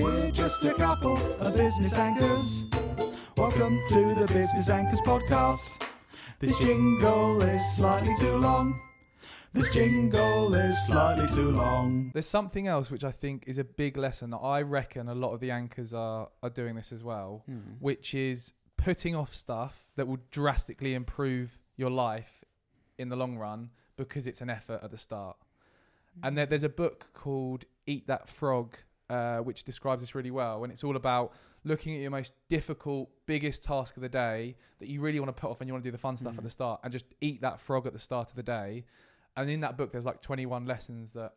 We're just a couple of business anchors. Welcome to the Business Anchors podcast. This jingle is slightly too long. This jingle is slightly too long. There's something else which I think is a big lesson that I reckon a lot of the anchors are doing this as well, which is putting off stuff that will drastically improve your life in the long run because it's an effort at the start. And there's a book called Eat That Frog, which describes this really well. And it's all about looking at your most difficult, biggest task of the day that you really want to put off and you want to do the fun stuff at the start and just eat that frog at the start of the day. And in that book, there's like 21 lessons that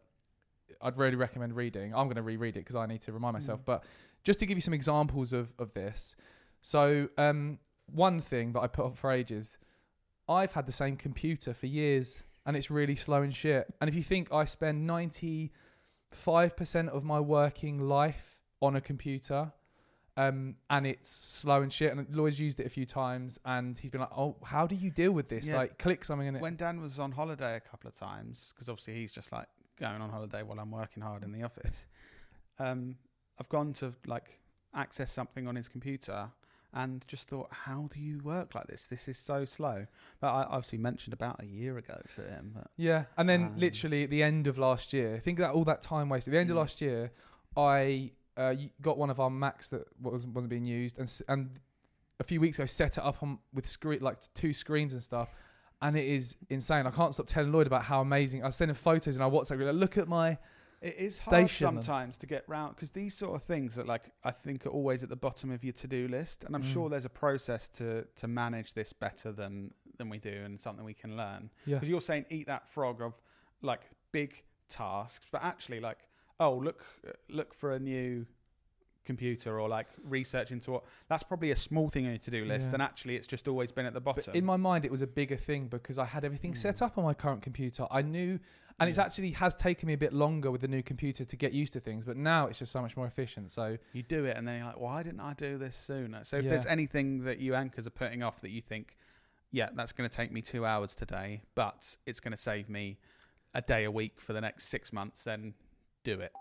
I'd really recommend reading. I'm going to reread it because I need to remind myself. But just to give you some examples of this. So one thing that I put off for ages, I've had the same computer for years and it's really slow and shit. And if you think I spend 95% of my working life on a computer and it's slow and shit, and Lloyd's used it a few times and he's been like, oh, how do you deal with this? Yeah. Like click something in it. When Dan was on holiday a couple of times, because obviously he's just like going on holiday while I'm working hard in the office, I've gone to like access something on his computer and just thought, how do you work like this? This is so slow. But I obviously mentioned about a year ago to him. But, yeah. And then literally at the end of last year, think that all that time wasted. At the end of last year, I got one of our Macs that wasn't being used, and a few weeks ago set it up on with like 2 screens and stuff, and it is insane. I can't stop telling Lloyd about how amazing. I was sending photos in our WhatsApp group, like, look at my it is station. Hard sometimes to get round, because these sort of things that like I think are always at the bottom of your to-do list, and I'm sure there's a process to manage this better than we do, and something we can learn. Because you're saying eat that frog of like big tasks, but actually like, oh, look for a new computer, or like research into what, that's probably a small thing on your to-do list, and actually it's just always been at the bottom. But in my mind it was a bigger thing because I had everything set up on my current computer. I knew, and it's actually has taken me a bit longer with the new computer to get used to things, but now it's just so much more efficient. So you do it and then you're like, why didn't I do this sooner? So if there's anything that you anchors are putting off that you think, yeah, that's going to take me 2 hours today, but it's going to save me a day a week for the next 6 months, then do it.